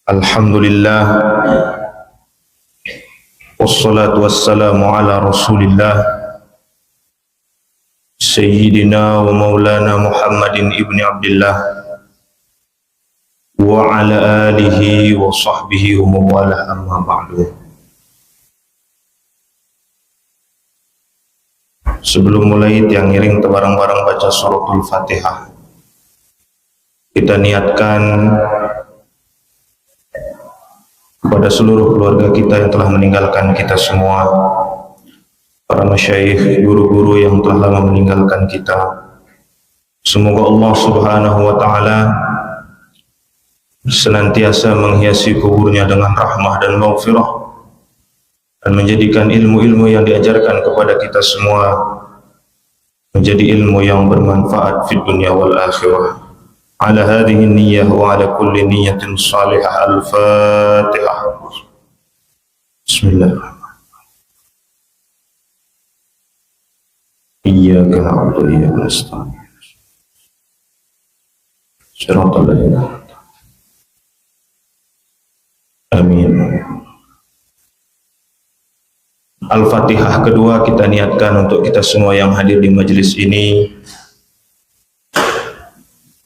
Alhamdulillah, wassalatu wassalamu ala rasulillah Sayyidina wa maulana Muhammadin ibni Abdillah wa ala alihi wa sahbihi wa mawalah, amma ba'du. Sebelum mulai tiang ngiring bareng-bareng baca suratul Fatihah, kita niatkan kepada seluruh keluarga kita yang telah meninggalkan kita semua, para masyayikh, guru-guru yang telah lama meninggalkan kita. Semoga Allah subhanahu wa ta'ala senantiasa menghiasi kuburnya dengan rahmah dan maghfirah, dan menjadikan ilmu-ilmu yang diajarkan kepada kita semua menjadi ilmu yang bermanfaat fid dunya wal akhirah. Ala hadhihi niyyah wa ala kulli niyyatin salihah. Al-Fatihah. Bismillahirrahmanirrahim. Iyyaka na'budu wa iyyaka nasta'in. Shiratal ladzina an'amta 'alaihim. Amin. Al-Fatihah kedua kita niatkan untuk kita semua yang hadir di majelis ini.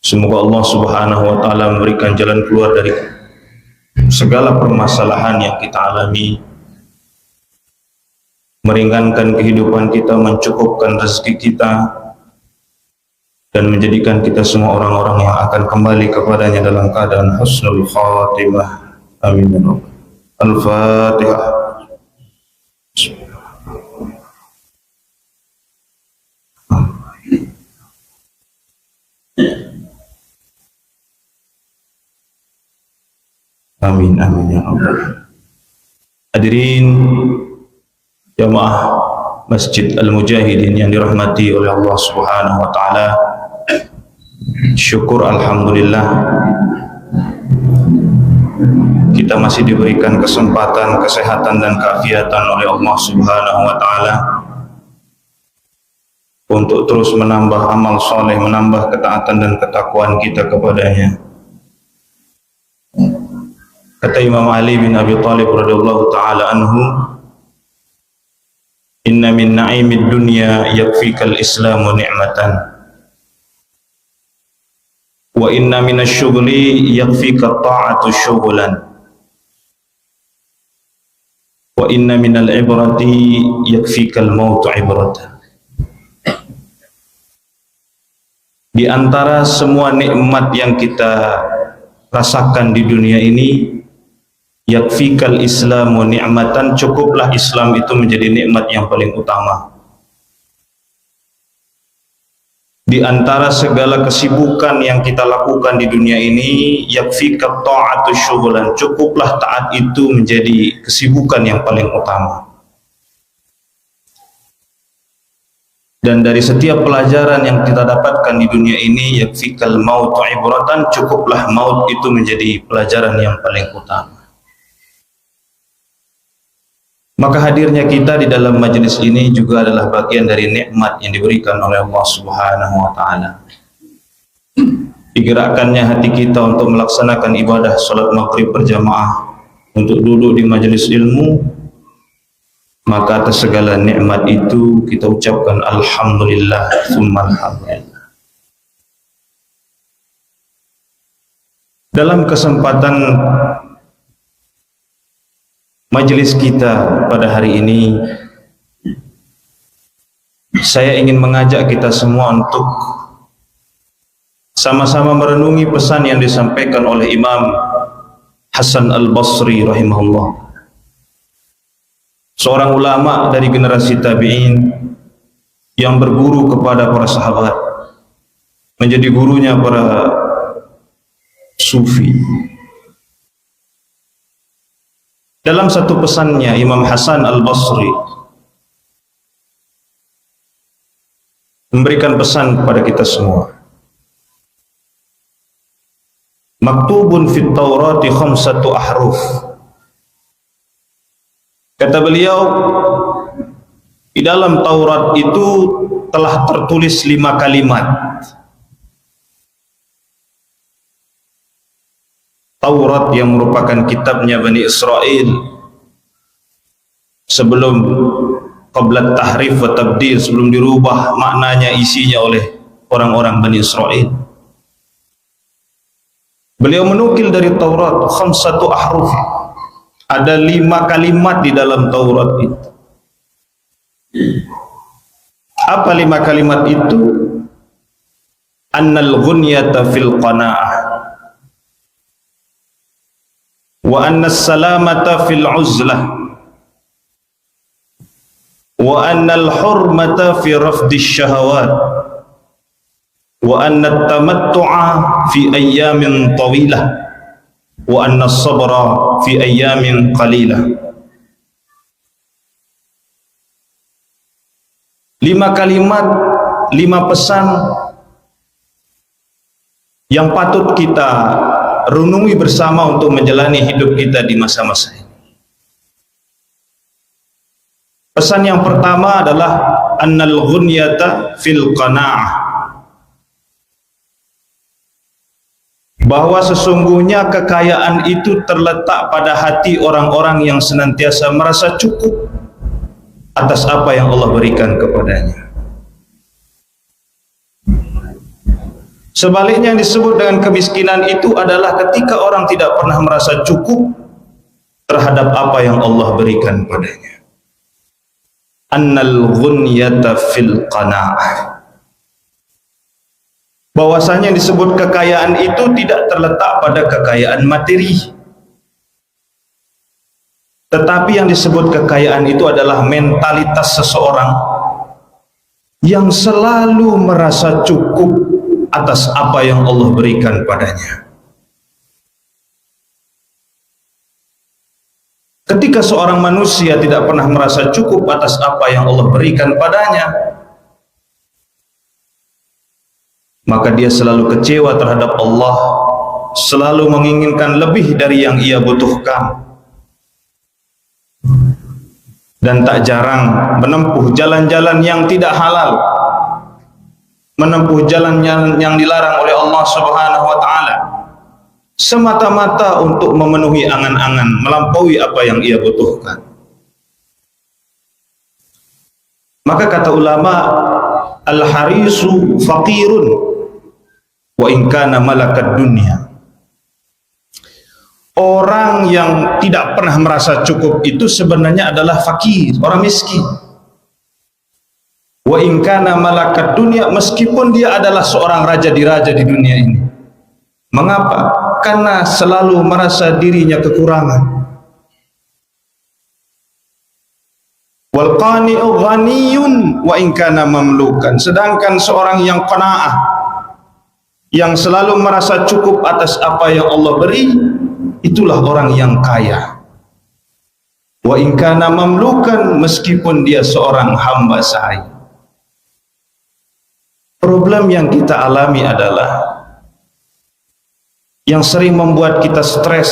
Semoga Allah subhanahu wa ta'ala memberikan jalan keluar dari segala permasalahan yang kita alami, meringankan kehidupan kita, mencukupkan rezeki kita, dan menjadikan kita semua orang-orang yang akan kembali kepadanya dalam keadaan husnul khatimah. Amin. Al-Fatihah. Amin, amin ya Allah. Hadirin jamaah Masjid Al-Mujahidin yang dirahmati oleh Allah subhanahu wa ta'ala, syukur alhamdulillah kita masih diberikan kesempatan, kesehatan dan keafiatan oleh Allah subhanahu wa ta'ala untuk terus menambah amal soleh, menambah ketaatan dan ketakwaan kita kepadanya. Kata Imam Ali bin Abi Thalib radhiyallahu ta'ala anhu, inna min na'imid dunya yakfikal islamu ni'matan, wa inna minasy syughli yakfika ta'atu syughlan, wa inna minal ibrati yakfikal mautu ibratan. Di antara semua nikmat yang kita rasakan di dunia ini, yakfikal islamu ni'matan, cukuplah Islam itu menjadi nikmat yang paling utama. Di antara segala kesibukan yang kita lakukan di dunia ini, yakfika ta'atu syughlan, cukuplah taat itu menjadi kesibukan yang paling utama. Dan dari setiap pelajaran yang kita dapatkan di dunia ini, yakfikal mautu ibratan, cukuplah maut itu menjadi pelajaran yang paling utama. Maka hadirnya kita di dalam majelis ini juga adalah bagian dari nikmat yang diberikan oleh Allah subhanahu wa ta'ala. Digerakkannya hati kita untuk melaksanakan ibadah salat maghrib berjamaah, untuk duduk di majelis ilmu, maka atas segala nikmat itu kita ucapkan alhamdulillah tsumma alhamdulillah. Dalam kesempatan majelis kita pada hari ini, saya ingin mengajak kita semua untuk sama-sama merenungi pesan yang disampaikan oleh Imam Hasan Al-Basri rahimahullah, seorang ulama dari generasi tabi'in yang berguru kepada para sahabat, menjadi gurunya para sufi. Dalam satu pesannya, Imam Hasan Al-Basri memberikan pesan kepada kita semua. Maktubun fit Taurati khamsatu ahruf. Kata beliau, di dalam Taurat itu telah tertulis 5 kalimat. Taurat yang merupakan kitabnya Bani Israel sebelum qabla tahrif wa tabdil, sebelum dirubah maknanya, isinya oleh orang-orang Bani Israel. Beliau menukil dari Taurat 5 ahruf, ada 5 kalimat di dalam Taurat itu. Apa 5 kalimat itu? Annal ghunyata fil qana'ah, wa annas salamata fil uzlah, wa annal hurmata fi rafdis syahawat, wa annat tamattu'a fi ayyamin tawilah, wa annas sabra fi ayyamin qalilah. 5 kalimat, 5 pesan yang patut kita renungi bersama untuk menjalani hidup kita di masa-masa ini. Pesan yang pertama adalah annal ghunyata fil qana'ah, bahwa sesungguhnya kekayaan itu terletak pada hati orang-orang yang senantiasa merasa cukup atas apa yang Allah berikan kepadanya. Sebaliknya, yang disebut dengan kemiskinan itu adalah ketika orang tidak pernah merasa cukup terhadap apa yang Allah berikan padanya. Annal ghunyata fil qana'ah, bahwasanya yang disebut kekayaan itu tidak terletak pada kekayaan materi, tetapi yang disebut kekayaan itu adalah mentalitas seseorang yang selalu merasa cukup atas apa yang Allah berikan padanya. Ketika seorang manusia tidak pernah merasa cukup atas apa yang Allah berikan padanya, maka dia selalu kecewa terhadap Allah, selalu menginginkan lebih dari yang ia butuhkan, dan tak jarang menempuh jalan-jalan yang tidak halal, menempuh jalan yang dilarang oleh Allah Subhanahu wa ta'ala, semata-mata untuk memenuhi angan-angan, melampaui apa yang ia butuhkan. Maka kata ulama, al-harisu faqirun wa in kana malakad dunya. Orang yang tidak pernah merasa cukup itu sebenarnya adalah fakir, orang miskin. Wa in kana malakad dunya, meskipun dia adalah seorang raja di dunia ini. Mengapa? Karena selalu merasa dirinya kekurangan. Wal qani'u ghaniyun wa in kana mamlukan. Sedangkan seorang yang qanaah, yang selalu merasa cukup atas apa yang Allah beri, itulah orang yang kaya. Wa in kana mamlukan, meskipun dia seorang hamba sahaya. Problem yang kita alami adalah yang sering membuat kita stres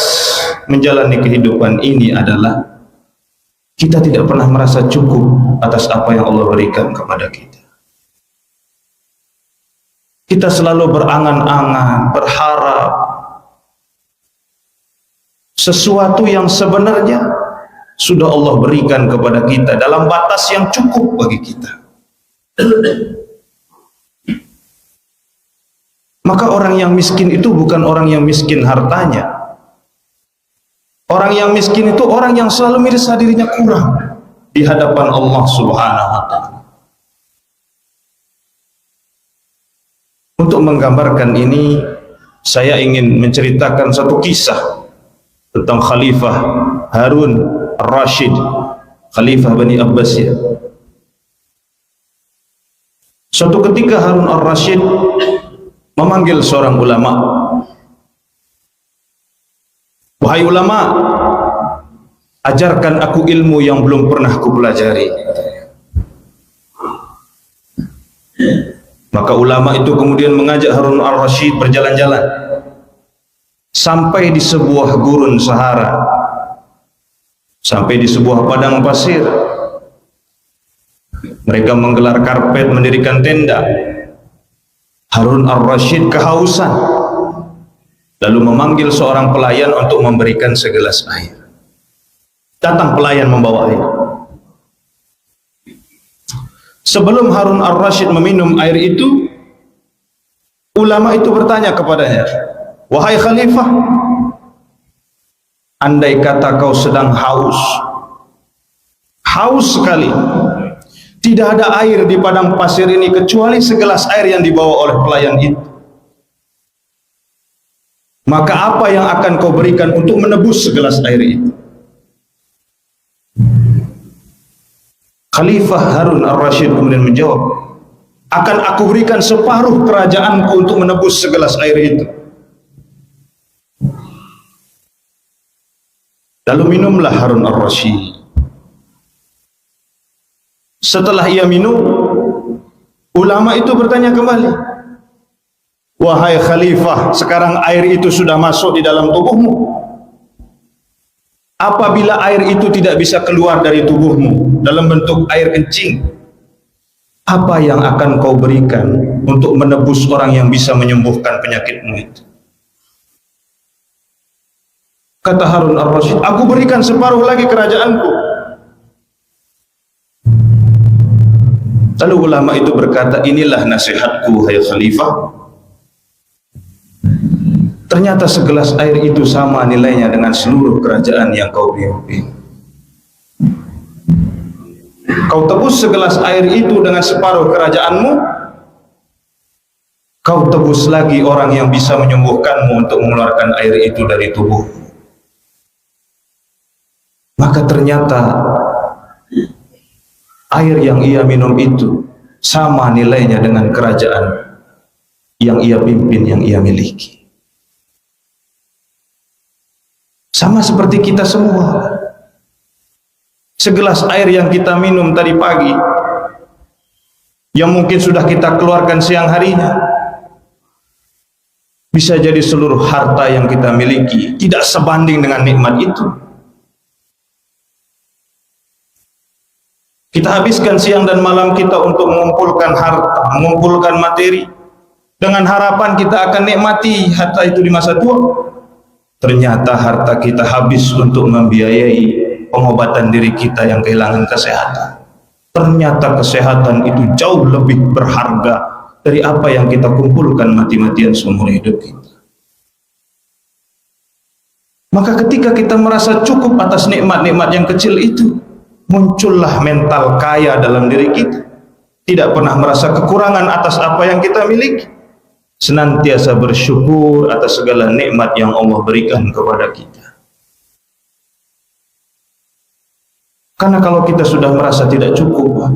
menjalani kehidupan ini adalah kita tidak pernah merasa cukup atas apa yang Allah berikan kepada kita. Kita selalu berangan-angan, berharap sesuatu yang sebenarnya sudah Allah berikan kepada kita dalam batas yang cukup bagi kita. Maka orang yang miskin itu bukan orang yang miskin hartanya. Orang yang miskin itu orang yang selalu merasa dirinya kurang di hadapan Allah Subhanahu wa ta'ala. Untuk menggambarkan ini, saya ingin menceritakan satu kisah tentang Khalifah Harun Ar-Rasyid, Khalifah Bani Abbasiyah. Suatu ketika Harun Ar-Rasyid memanggil seorang ulama. Wahai ulama, ajarkan aku ilmu yang belum pernah aku pelajari. Maka ulama itu kemudian mengajak Harun Ar-Rasyid berjalan-jalan sampai di sebuah gurun Sahara, sampai di sebuah padang pasir. Mereka menggelar karpet, mendirikan tenda. Harun Ar-Rasyid kehausan, lalu memanggil seorang pelayan untuk memberikan segelas air. Datang pelayan membawa air. Sebelum Harun ar-Rasyid meminum air itu, ulama itu bertanya kepadanya, "Wahai khalifah, andai kata kau sedang haus sekali, tidak ada air di padang pasir ini kecuali segelas air yang dibawa oleh pelayan itu, maka apa yang akan kau berikan untuk menebus segelas air itu?" Khalifah Harun ar-Rasyid kemudian menjawab, "Akan aku berikan separuh kerajaanku untuk menebus segelas air itu." Lalu minumlah Harun ar-Rasyid. Setelah ia minum, ulama itu bertanya kembali, "Wahai khalifah, sekarang air itu sudah masuk di dalam tubuhmu. Apabila air itu tidak bisa keluar dari tubuhmu dalam bentuk air kencing, apa yang akan kau berikan untuk menebus orang yang bisa menyembuhkan penyakitmu itu?" Kata Harun ar-Rasyid, "Aku berikan separuh lagi kerajaanku." Lalu ulama itu berkata, "Inilah nasihatku, hai khalifah. Ternyata segelas air itu sama nilainya dengan seluruh kerajaan yang kau pimpin. Kau tebus segelas air itu dengan separuh kerajaanmu, kau tebus lagi orang yang bisa menyembuhkanmu untuk mengeluarkan air itu dari tubuhmu. Maka ternyata air yang ia minum itu sama nilainya dengan kerajaan yang ia pimpin, yang ia miliki." Sama seperti kita semua. Segelas air yang kita minum tadi pagi, yang mungkin sudah kita keluarkan siang harinya, bisa jadi seluruh harta yang kita miliki tidak sebanding dengan nikmat itu. Kita habiskan siang dan malam kita untuk mengumpulkan harta, mengumpulkan materi, dengan harapan kita akan nikmati harta itu di masa tua. Ternyata harta kita habis untuk membiayai pengobatan diri kita yang kehilangan kesehatan. Ternyata kesehatan itu jauh lebih berharga dari apa yang kita kumpulkan mati-matian seumur hidup kita. Maka ketika kita merasa cukup atas nikmat-nikmat yang kecil itu, muncullah mental kaya dalam diri kita. Tidak pernah merasa kekurangan atas apa yang kita miliki. Senantiasa bersyukur atas segala nikmat yang Allah berikan kepada kita. Karena kalau kita sudah merasa tidak cukup,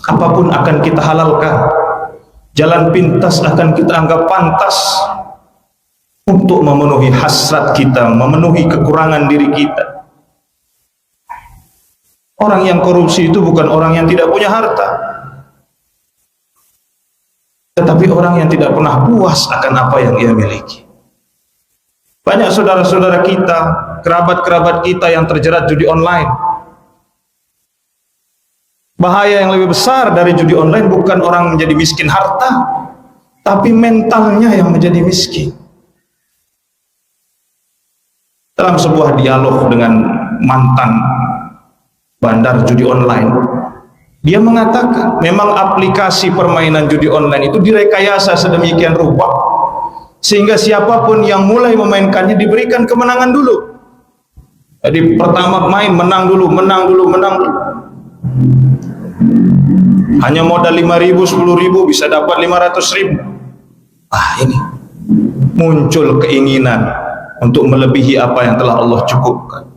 apapun akan kita halalkan. Jalan pintas akan kita anggap pantas untuk memenuhi hasrat kita, memenuhi kekurangan diri kita. Orang yang korupsi itu bukan orang yang tidak punya harta, tetapi orang yang tidak pernah puas akan apa yang ia miliki. Banyak saudara-saudara kita, kerabat-kerabat kita yang terjerat judi online. Bahaya yang lebih besar dari judi online bukan orang menjadi miskin harta, tapi mentalnya yang menjadi miskin. Dalam sebuah dialog dengan mantan bandar judi online, dia mengatakan memang aplikasi permainan judi online itu direkayasa sedemikian rupa sehingga siapapun yang mulai memainkannya diberikan kemenangan dulu. Jadi pertama main menang dulu. Hanya modal 5.000, 10.000 bisa dapat 500.000. Ini muncul keinginan untuk melebihi apa yang telah Allah cukupkan.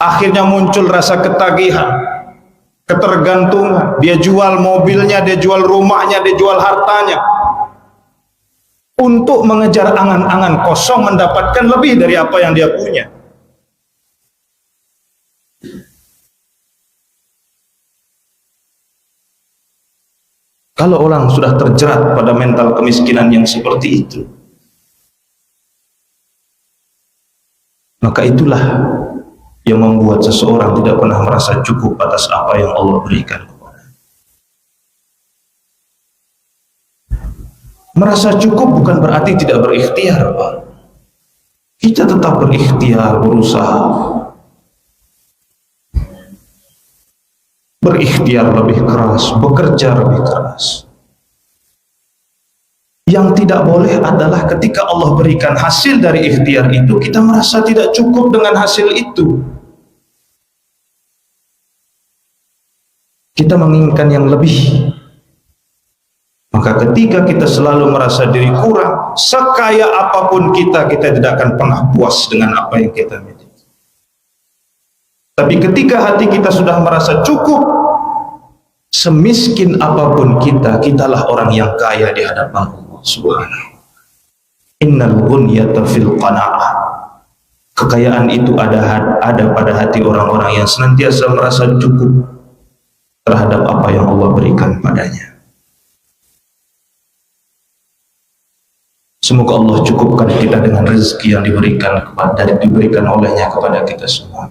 Akhirnya muncul rasa ketagihan, ketergantungan. Dia jual mobilnya, dia jual rumahnya, dia jual hartanya untuk mengejar angan-angan kosong, mendapatkan lebih dari apa yang dia punya. Kalau orang sudah terjerat pada mental kemiskinan yang seperti itu, maka itulah yang membuat seseorang tidak pernah merasa cukup atas apa yang Allah berikan kepada. Merasa cukup bukan berarti tidak berikhtiar, Pak. Kita tetap berikhtiar, berusaha. Berikhtiar lebih keras, bekerja lebih keras. Yang tidak boleh adalah ketika Allah berikan hasil dari ikhtiar itu, kita merasa tidak cukup dengan hasil itu. Kita menginginkan yang lebih. Maka ketika kita selalu merasa diri kurang, sekaya apapun kita tidak akan pernah puas dengan apa yang kita miliki. Tapi ketika hati kita sudah merasa cukup, semiskin apapun kita, kitalah orang yang kaya di hadapan Allah Subhanahu. Innal ghunyata fil qanaah. Kekayaan itu ada pada hati orang-orang yang senantiasa merasa cukup terhadap apa yang Allah berikan padanya. Semoga Allah cukupkan kita dengan rezeki yang diberikan olehnya kepada kita semua.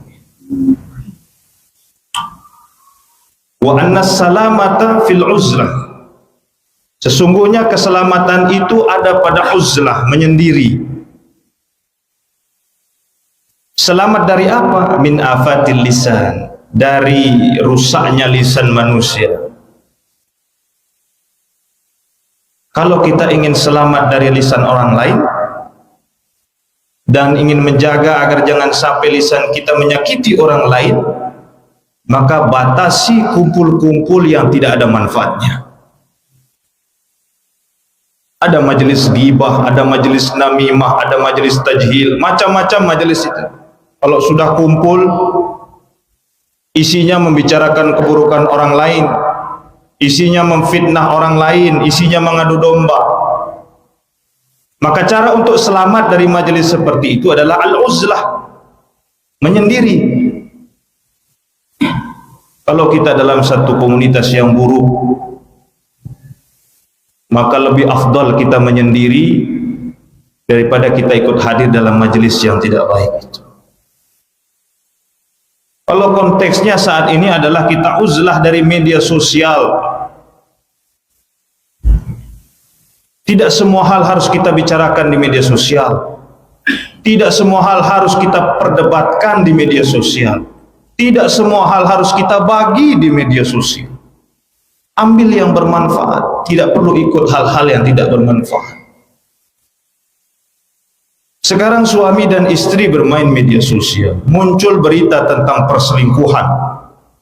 Wa anna salamata fil uzlah. Sesungguhnya keselamatan itu ada pada uzlah, menyendiri. Selamat dari apa? Min afatil lisan, dari rusaknya lisan manusia. Kalau kita ingin selamat dari lisan orang lain dan ingin menjaga agar jangan sampai lisan kita menyakiti orang lain, maka batasi kumpul-kumpul yang tidak ada manfaatnya. Ada majelis ghibah, ada majelis namimah, ada majelis tajhil, macam-macam majelis itu. Kalau sudah kumpul, isinya membicarakan keburukan orang lain, isinya memfitnah orang lain, isinya mengadu domba. Maka cara untuk selamat dari majelis seperti itu adalah al-uzlah, menyendiri. Kalau kita dalam satu komunitas yang buruk, maka lebih afdal kita menyendiri daripada kita ikut hadir dalam majelis yang tidak baik itu. Kalau konteksnya saat ini adalah kita uzlah dari media sosial. Tidak semua hal harus kita bicarakan di media sosial. Tidak semua hal harus kita perdebatkan di media sosial. Tidak semua hal harus kita bagi di media sosial. Ambil yang bermanfaat, tidak perlu ikut hal-hal yang tidak bermanfaat. Sekarang suami dan istri bermain media sosial, muncul berita tentang perselingkuhan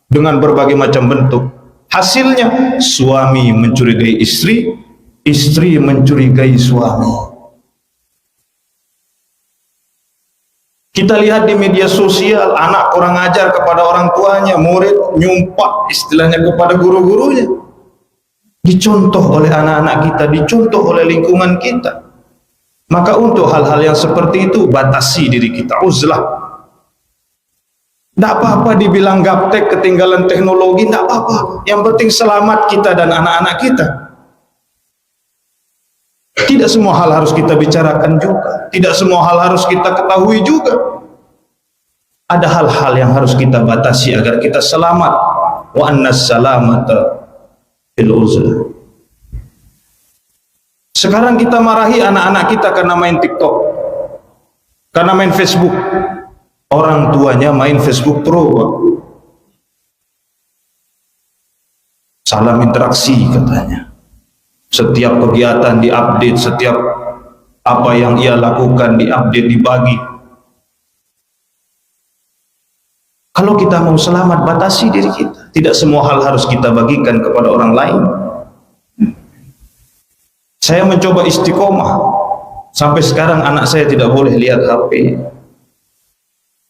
dengan berbagai macam bentuk. Hasilnya suami mencurigai istri, istri mencurigai suami. Kita lihat di media sosial, anak kurang ajar kepada orang tuanya, murid nyumpah istilahnya kepada guru-gurunya. Dicontoh oleh anak-anak kita, dicontoh oleh lingkungan kita. Maka untuk hal-hal yang seperti itu, batasi diri kita, uzlah. Tidak apa-apa dibilang gaptek, ketinggalan teknologi, tidak apa-apa. Yang penting selamat kita dan anak-anak kita. Tidak semua hal harus kita bicarakan juga. Tidak semua hal harus kita ketahui juga. Ada hal-hal yang harus kita batasi agar kita selamat. Wa anna salamata fil uzlah. Sekarang kita marahi anak-anak kita karena main TikTok, karena main Facebook. Orang tuanya main Facebook Pro, Pak. Salam interaksi katanya. Setiap kegiatan diupdate, setiap apa yang ia lakukan diupdate, dibagi. Kalau kita mau selamat, batasi diri kita. Tidak semua hal harus kita bagikan kepada orang lain. Saya mencoba istiqomah. Sampai sekarang anak saya tidak boleh lihat HP.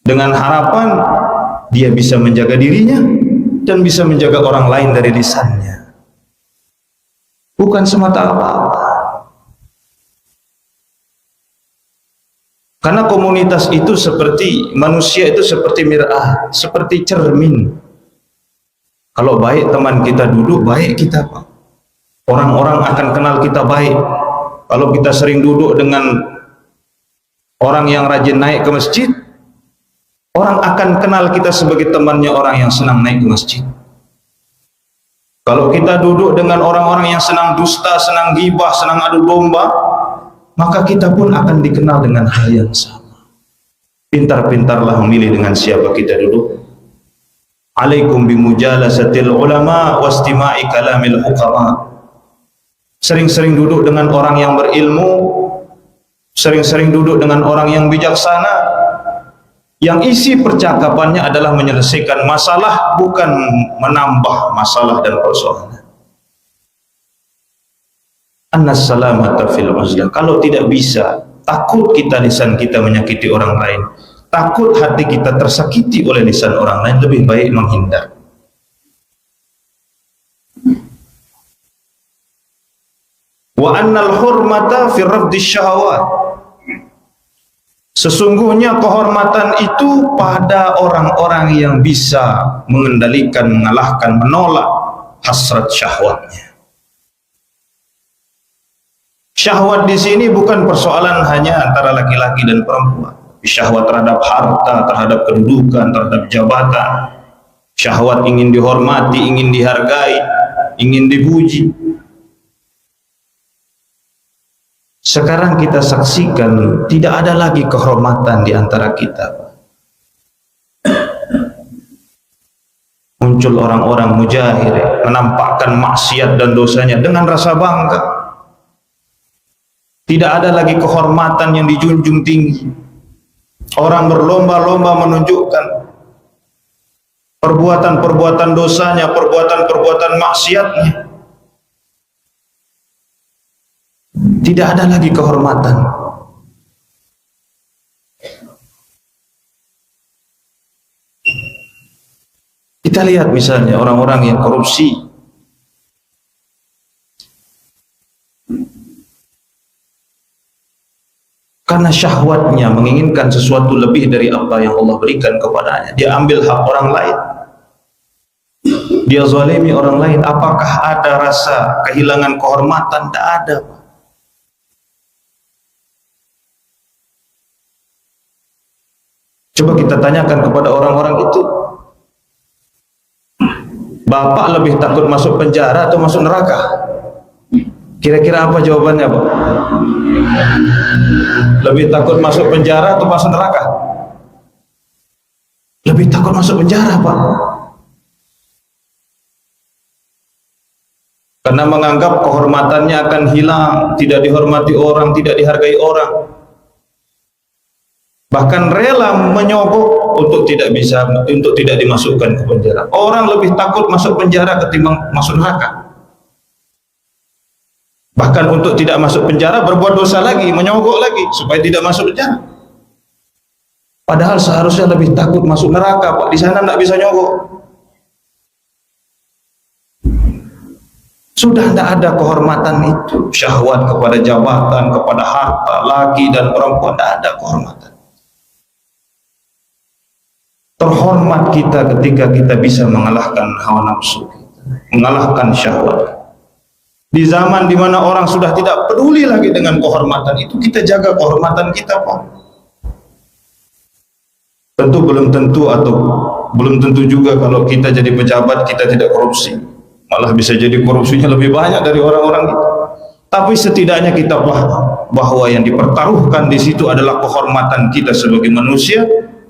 Dengan harapan dia bisa menjaga dirinya dan bisa menjaga orang lain dari lisannya. Bukan semata apa-apa. Karena komunitas itu seperti, manusia itu seperti mir'ah, seperti cermin. Kalau baik teman kita duduk, baik kita, Pak. Orang-orang akan kenal kita baik. Kalau kita sering duduk dengan orang yang rajin naik ke masjid, orang akan kenal kita sebagai temannya orang yang senang naik ke masjid. Kalau kita duduk dengan orang-orang yang senang dusta, senang ghibah, senang adu domba, maka kita pun akan dikenal dengan hal yang sama. Pintar-pintarlah memilih dengan siapa kita duduk. Alaikum bimujalasatil ulama wastima'i kalamil hukama. Sering-sering duduk dengan orang yang berilmu, sering-sering duduk dengan orang yang bijaksana, yang isi percakapannya adalah menyelesaikan masalah, bukan menambah masalah dan persoalan. Annas salamata fil uzlah. Kalau tidak bisa, takut kita lisan kita menyakiti orang lain, takut hati kita tersakiti oleh lisan orang lain, lebih baik menghindar. Wa annal hurmata fi rafdi syahawat. Sesungguhnya kehormatan itu pada orang-orang yang bisa mengendalikan, mengalahkan, menolak hasrat syahwatnya. Syahwat di sini bukan persoalan hanya antara laki-laki dan perempuan. Syahwat terhadap harta, terhadap kedudukan, terhadap jabatan. Syahwat ingin dihormati, ingin dihargai, ingin dipuji. Sekarang kita saksikan tidak ada lagi kehormatan di antara kita. Muncul orang-orang mujahir menampakkan maksiat dan dosanya dengan rasa bangga. Tidak ada lagi kehormatan yang dijunjung tinggi. Orang berlomba-lomba menunjukkan perbuatan-perbuatan dosanya, perbuatan-perbuatan maksiatnya. Tidak ada lagi kehormatan. Kita lihat misalnya orang-orang yang korupsi. Karena syahwatnya menginginkan sesuatu lebih dari apa yang Allah berikan kepadanya, dia ambil hak orang lain, dia zalimi orang lain. Apakah ada rasa kehilangan kehormatan? Tidak ada. Coba kita tanyakan kepada orang-orang itu, bapak lebih takut masuk penjara atau masuk neraka? Kira-kira apa jawabannya, Pak? Lebih takut masuk penjara atau masuk neraka? Lebih takut masuk penjara, Pak. Karena menganggap kehormatannya akan hilang, tidak dihormati orang, tidak dihargai orang. Bahkan rela menyogok untuk tidak dimasukkan ke penjara. Orang lebih takut masuk penjara ketimbang masuk neraka. Bahkan untuk tidak masuk penjara berbuat dosa lagi, menyogok lagi supaya tidak masuk penjara. Padahal seharusnya lebih takut masuk neraka, Pak. Di sana tidak bisa nyogok. Sudah tidak ada kehormatan itu. Syahwat kepada jabatan, kepada harta, laki dan perempuan, tidak ada kehormatan. Terhormat kita ketika kita bisa mengalahkan hawa nafsu kita, mengalahkan syahwat. Di zaman di mana orang sudah tidak peduli lagi dengan kehormatan itu, kita jaga kehormatan kita, Pak. Tentu belum tentu juga kalau kita jadi pejabat kita tidak korupsi. Malah bisa jadi korupsinya lebih banyak dari orang-orang itu. Tapi setidaknya kita paham bahwa yang dipertaruhkan di situ adalah kehormatan kita sebagai manusia,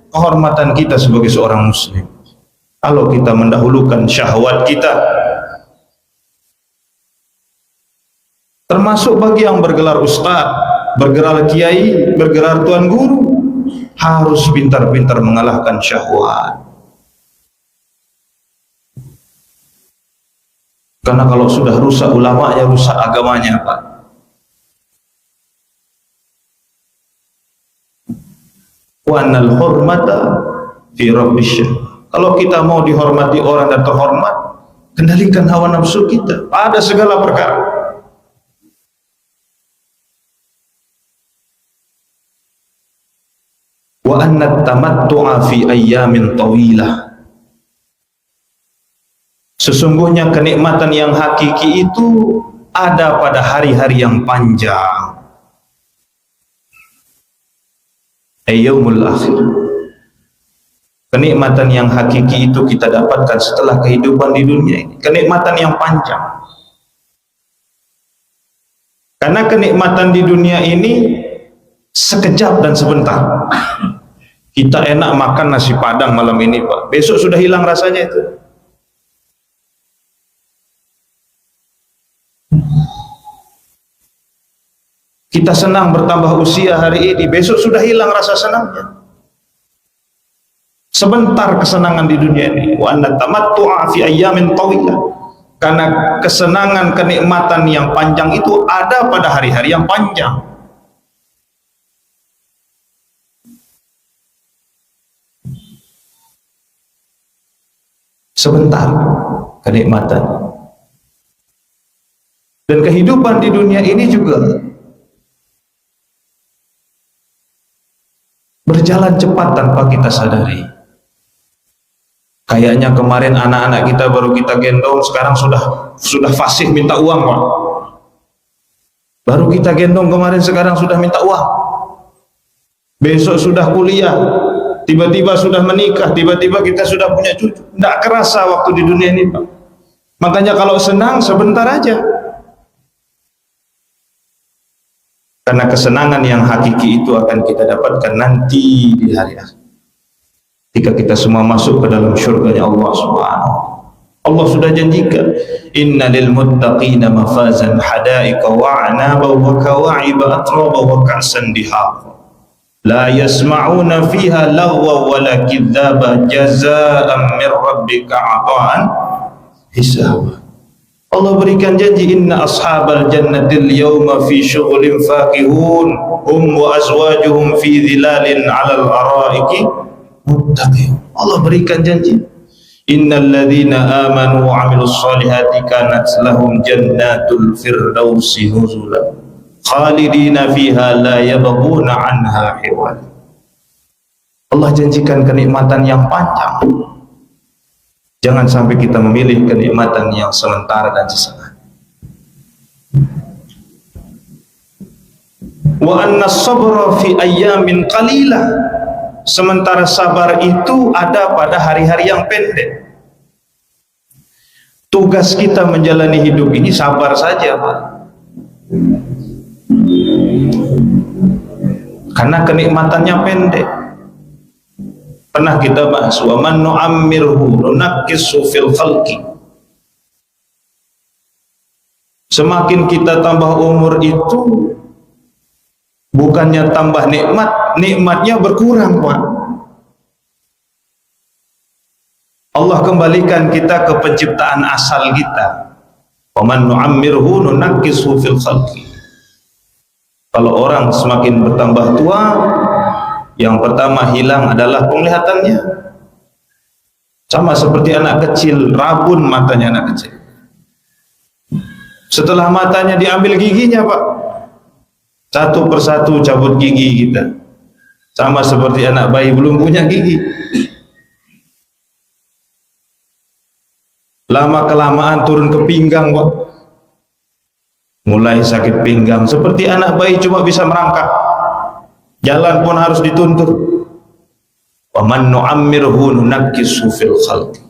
kehormatan kita sebagai seorang muslim. Kalau kita mendahulukan syahwat kita, termasuk bagi yang bergelar ustaz, bergelar kiai, bergelar tuan guru, harus pintar-pintar mengalahkan syahwat. Karena kalau sudah rusak ulamanya, rusak agamanya, Pak. Wa annal hurmata fi rabbisyah. Kalau kita mau dihormati orang dan terhormat, kendalikan hawa nafsu kita pada segala perkara. Wa annat tamattu'a fi ayyamin tawilah. Sesungguhnya kenikmatan yang hakiki itu ada pada hari-hari yang panjang. Yaumul akhir. Kenikmatan yang hakiki itu kita dapatkan setelah kehidupan di dunia ini. Kenikmatan yang panjang. Karena kenikmatan di dunia ini sekejap dan sebentar. Kita enak makan nasi padang malam ini, Pak. Besok sudah hilang rasanya itu. Kita senang bertambah usia hari ini, besok sudah hilang rasa senangnya. Sebentar kesenangan di dunia ini. Wa anna tamattu'a fi ayyamin tawilah. Karena kesenangan, kenikmatan yang panjang itu ada pada hari-hari yang panjang. Sebentar kenikmatan. Dan kehidupan di dunia ini juga berjalan cepat tanpa kita sadari. Kayaknya kemarin anak-anak kita baru kita gendong, sekarang sudah fasih minta uang, Pak. Baru kita gendong kemarin, sekarang sudah minta uang. Besok sudah kuliah, tiba-tiba sudah menikah, tiba-tiba kita sudah punya cucu. Tidak kerasa waktu di dunia ini, Pak. Makanya kalau senang sebentar aja. Karena kesenangan yang hakiki itu akan kita dapatkan nanti di hari akhir. Ketika kita semua masuk ke dalam syurganya Allah Subhanahu. Allah sudah janjikan, inna lil muttaqina mafazan hadaika wa a'naba wa kawa'iba atraba wa ka'san dihaqa. La yasma'una fiha lagwa wa la kidzaba jazaa'an min rabbika 'ata'an hisaba. Allah berikan janji, inna ashabal jannatil yawma fi syughlin fakihun hum wa azwajuhum fi dhilalin 'alal araiki muttaqin. Allah berikan janji, innal ladzina amanu wa 'amilus solihati kanat lahum jannatul firdausi nuzula khalidina fiha la yabghuna 'anha hiwala. Allah janjikan kenikmatan yang panjang. Jangan sampai kita memilih kenikmatan yang sementara dan sesaat. Wa anna sabra fi ayyamin qalilah. Sementara sabar itu ada pada hari-hari yang pendek. Tugas kita menjalani hidup ini sabar saja, Pak. Karena kenikmatannya pendek. Pernah kita bahas, wa man nu'ammirhu nunakkisu fil khalqi. Semakin kita tambah umur itu bukannya tambah nikmat, nikmatnya berkurang, Pak. Allah kembalikan kita ke penciptaan asal kita. Wa man nu'ammirhu nunakkisu fil khalqi. Kalau orang semakin bertambah tua, yang pertama hilang adalah penglihatannya. Sama seperti anak kecil, rabun matanya anak kecil. Setelah matanya diambil giginya, Pak, satu persatu cabut gigi kita. Sama seperti anak bayi belum punya gigi. Lama-kelamaan turun ke pinggang, Pak. Mulai sakit pinggang. Seperti anak bayi cuma bisa merangkak. Jalan pun harus dituntut. Wa man nu'ammirhu nunakkisu fil khalqi.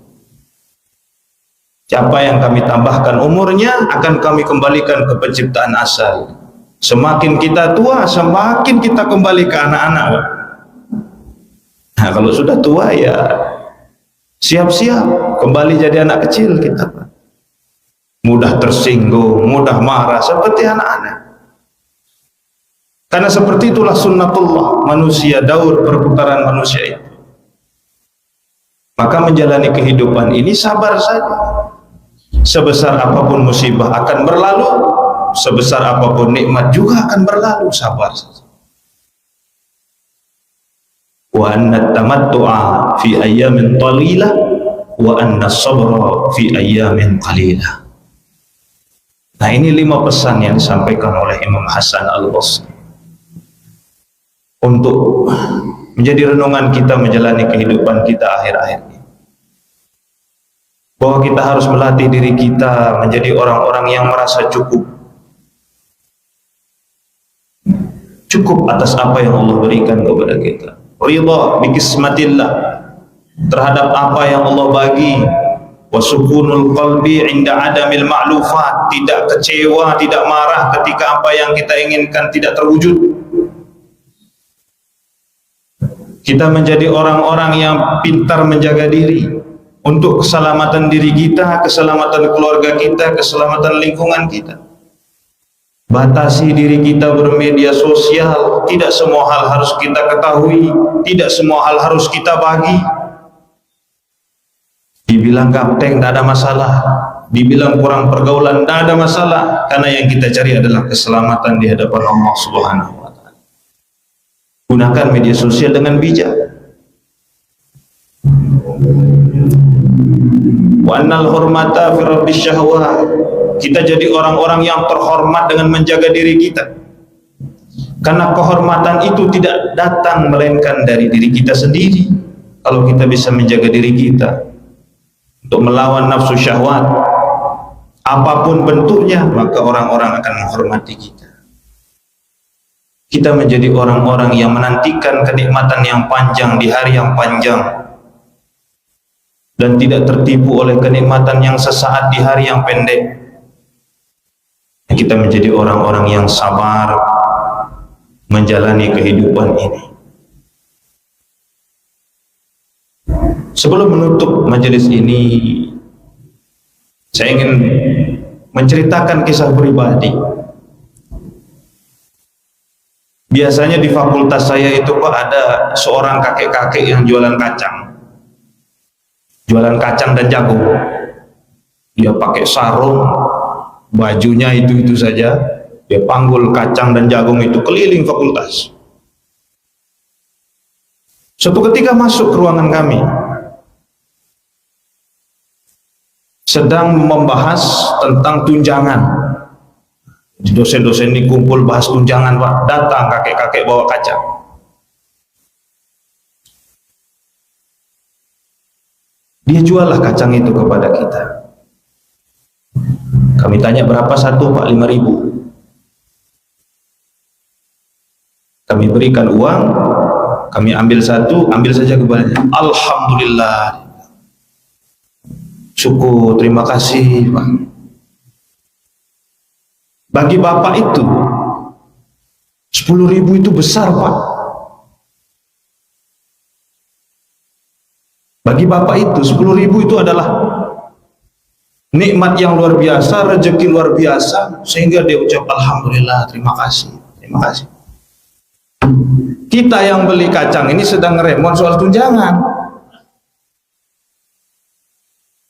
Siapa yang kami tambahkan umurnya akan kami kembalikan ke penciptaan asal. Semakin kita tua, semakin kita kembali ke anak-anak. Nah, kalau sudah tua ya siap-siap kembali jadi anak kecil kita. Mudah tersinggung, mudah marah seperti anak-anak. Karena seperti itulah sunnatullah manusia, daur perputaran manusia itu. Maka menjalani kehidupan ini sabar saja. Sebesar apapun musibah akan berlalu, sebesar apapun nikmat juga akan berlalu, sabar saja. Wa anna tamattu'a fi ayyamin qalilah wa anna sabra fi ayyamin qalilah. Nah, ini 5 pesan yang disampaikan oleh Imam Hasan Al-Basri untuk menjadi renungan kita menjalani kehidupan kita akhir-akhir ini. Bahwa kita harus melatih diri kita menjadi orang-orang yang merasa cukup. Cukup atas apa yang Allah berikan kepada kita. Ridha bi qismatillah. terhadap apa yang Allah bagi, wa sukunul qalbi inda adamil ma'lufat, tidak kecewa, tidak marah ketika apa yang kita inginkan tidak terwujud. Kita menjadi orang-orang yang pintar menjaga diri untuk keselamatan diri kita, keselamatan keluarga kita, keselamatan lingkungan kita. Batasi diri kita bermedia sosial, tidak semua hal harus kita ketahui, tidak semua hal harus kita bagi. Dibilang gapteng tidak ada masalah, dibilang kurang pergaulan tidak ada masalah, karena yang kita cari adalah keselamatan di hadapan Allah Subhanahu wa Ta'ala. Gunakan media sosial dengan bijak. Wa annal hurmata fi rabbis syahwat, kita jadi orang-orang yang terhormat dengan menjaga diri kita, karena kehormatan itu tidak datang melainkan dari diri kita sendiri. Kalau kita bisa menjaga diri kita untuk melawan nafsu syahwat apapun bentuknya, maka orang-orang akan menghormati kita. Kita menjadi orang-orang yang menantikan kenikmatan yang panjang di hari yang panjang dan tidak tertipu oleh kenikmatan yang sesaat di hari yang pendek. Kita menjadi orang-orang yang sabar menjalani kehidupan ini. Sebelum menutup majelis ini, saya ingin menceritakan kisah pribadi. Biasanya di fakultas saya itu Pak, ada seorang kakek-kakek yang jualan kacang dan jagung. Dia pakai sarung, bajunya itu saja, dia panggul kacang dan jagung itu keliling fakultas. Suatu ketika masuk ke ruangan kami, sedang membahas tentang tunjangan. Dosen-dosen ini kumpul bahas tunjangan Pak, datang kakek-kakek bawa kacang. Dia juallah kacang itu kepada kita. Kami tanya berapa satu Pak? 5.000. Kami berikan uang, kami ambil satu, ambil saja kepadanya. Alhamdulillah, syukur, terima kasih Pak. Bagi bapak itu 10.000 itu besar Pak. Bagi bapak itu 10.000 itu adalah nikmat yang luar biasa, rezeki luar biasa, sehingga dia ucap alhamdulillah, terima kasih, terima kasih. Kita yang beli kacang ini sedang ngeremon soal tunjangan.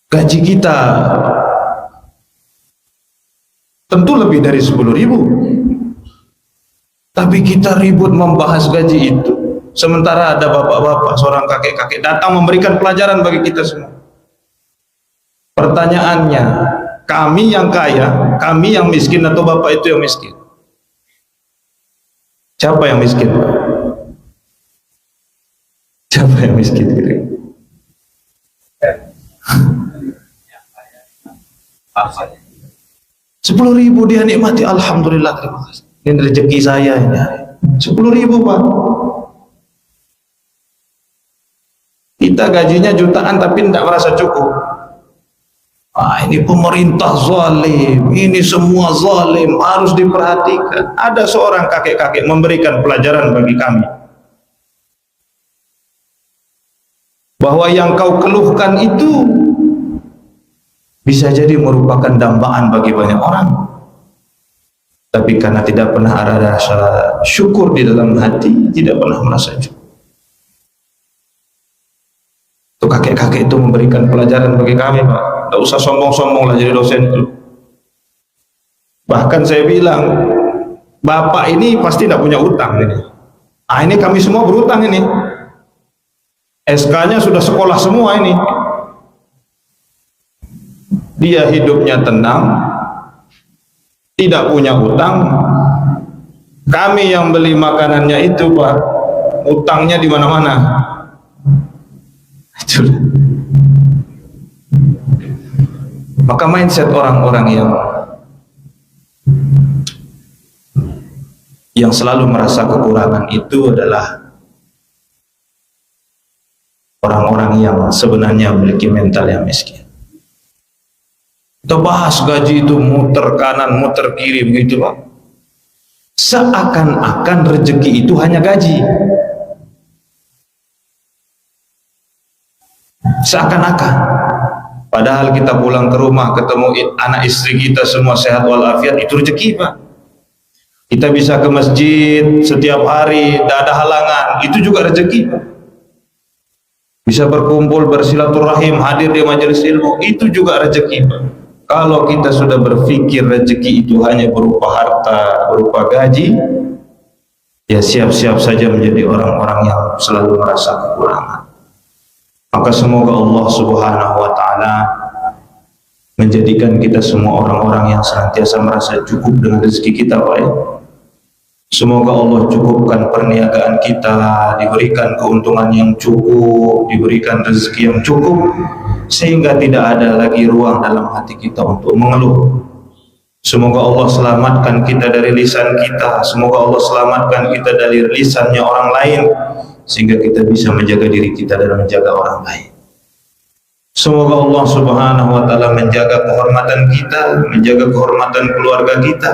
Gaji kita tentu lebih dari 10.000, tapi kita ribut membahas gaji itu, sementara ada bapak-bapak, seorang kakek-kakek datang memberikan pelajaran bagi kita semua. Pertanyaannya, kami yang kaya, kami yang miskin, atau bapak itu yang miskin? Siapa yang miskin? Siapa yang miskin? 10.000 dia nikmati, alhamdulillah, terima kasih. Ini rezeki saya ini. 10.000 Pak. Kita gajinya jutaan tapi tidak merasa cukup. Ini pemerintah zalim, ini semua zalim, harus diperhatikan. Ada seorang kakek-kakek memberikan pelajaran bagi kami, bahwa yang kau keluhkan itu bisa jadi merupakan dambaan bagi banyak orang, tapi karena tidak pernah ada rasa syukur di dalam hati, tidak pernah merasa cukup. Tuh kakek-kakek itu memberikan pelajaran bagi kami Pak. Tidak usah sombong-sombong lah jadi dosen itu. Bahkan saya bilang, bapak ini pasti tidak punya utang ini. Ini kami semua berutang ini. SK-nya sudah sekolah semua ini. Dia hidupnya tenang, tidak punya utang. Kami yang beli makanannya itu Pak, utangnya di mana-mana. Maka mindset orang-orang yang selalu merasa kekurangan itu adalah orang-orang yang sebenarnya memiliki mental yang miskin. Kita bahas gaji itu muter kanan, muter kiri begitu Pak. Seakan-akan rezeki itu hanya gaji. Seakan-akan. Padahal kita pulang ke rumah ketemu anak istri kita semua sehat walafiat, itu rezeki Pak. Kita bisa ke masjid setiap hari, tidak ada halangan, itu juga rezeki Pak. Bisa berkumpul, bersilaturahim, hadir di majelis ilmu, itu juga rezeki Pak. Kalau kita sudah berpikir rezeki itu hanya berupa harta, berupa gaji, ya siap-siap saja menjadi orang-orang yang selalu merasa kekurangan. Maka semoga Allah Subhanahu wa Ta'ala menjadikan kita semua orang-orang yang senantiasa merasa cukup dengan rezeki kita Pak ya. Semoga Allah cukupkan perniagaan kita, diberikan keuntungan yang cukup, diberikan rezeki yang cukup, sehingga tidak ada lagi ruang dalam hati kita untuk mengeluh. Semoga Allah selamatkan kita dari lisan kita, semoga Allah selamatkan kita dari lisannya orang lain, sehingga kita bisa menjaga diri kita dan menjaga orang lain. Semoga Allah Subhanahu wa Ta'ala menjaga kehormatan kita, menjaga kehormatan keluarga kita,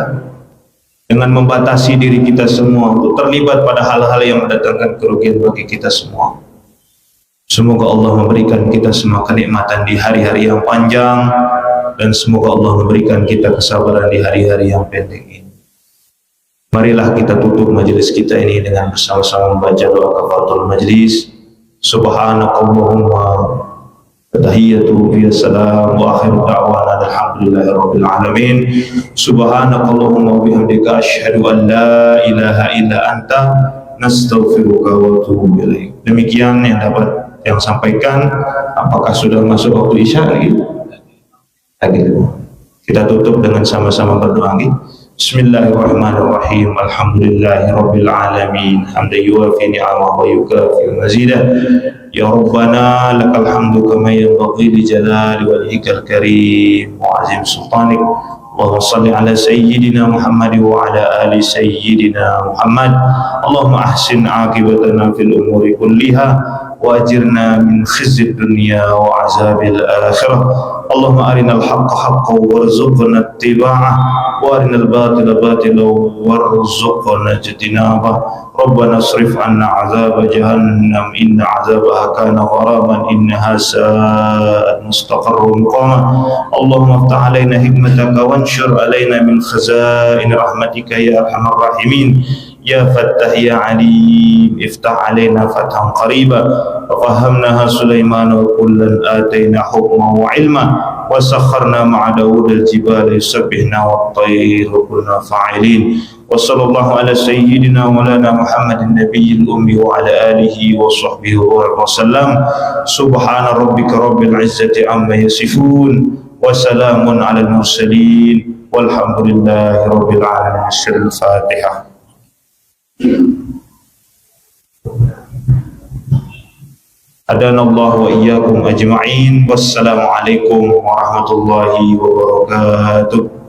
dengan membatasi diri kita semua untuk terlibat pada hal-hal yang mendatangkan kerugian bagi kita semua. Semoga Allah memberikan kita semua kenikmatan di hari-hari yang panjang, dan semoga Allah memberikan kita kesabaran di hari-hari yang pendek ini. Marilah kita tutup majelis kita ini dengan bersama-sama membaca doa kafaratul majlis. Subhanakallahumma tahiyyatu fiya salam wa akhiru da'wana alhamdulillahi rabbil alamin. Subhanakallahumma wa bihamdika asyhadu an la ilaha illa anta nastaghfiruka wa atubu ilaik. Demikian yang sampaikan. Apakah sudah masuk waktu isya lagi? Kita tutup dengan sama-sama berdoa lagi. Bismillahirrahmanirrahim. Alhamdulillahi rabbil alamin. Hamdan yuwafi ni'amahu wa yukafi mazidah. Ya Rabbana lakal hamdu kama yanbaghi li jalali wajhikal karim wa azim sultanik. Allahumma salli ala sayyidina Muhammad wa ala ali sayyidina Muhammad. Allahumma ahsin aqibatana fil umuri kulliha wa ajirna min khizyid dunya wa azabil akhirah. Allahumma arinal haqqa haqqan warzuqna ittiba'ah wa arinal batila batilan warzuqna ijtinabah. Rabbana asrif 'anna 'adzaba jahannam inna 'adzabaha kana gharaman innaha sa'at mustaqarran muqama. Allahumma iftah 'alaina hikmataka wanshur 'alaina min khaza'in rahmatika ya arhamar rahimin. Ya Fattah ya Alim, iftah 'alaina fathan qariba. Fahamnaha Sulaiman wa kullan atayna hukma wa ilma wa sakharna ma'a Daud al-jibal yusabbihna wat-tayr kunna fa'ilin. Wa sallallahu ala sayyidina wa lana Muhammadin nabiyil ummi wa ala alihi wa sahbihi wa sallam. Subhana rabbika rabbil izzati amma yasifun wa salamun ala al-mursalin walhamdulillahi rabbil alamin. Al-Fatihah. Adanallahu wa iyyakum ajma'in. Wassalamu alaikum warahmatullahi wabarakatuh.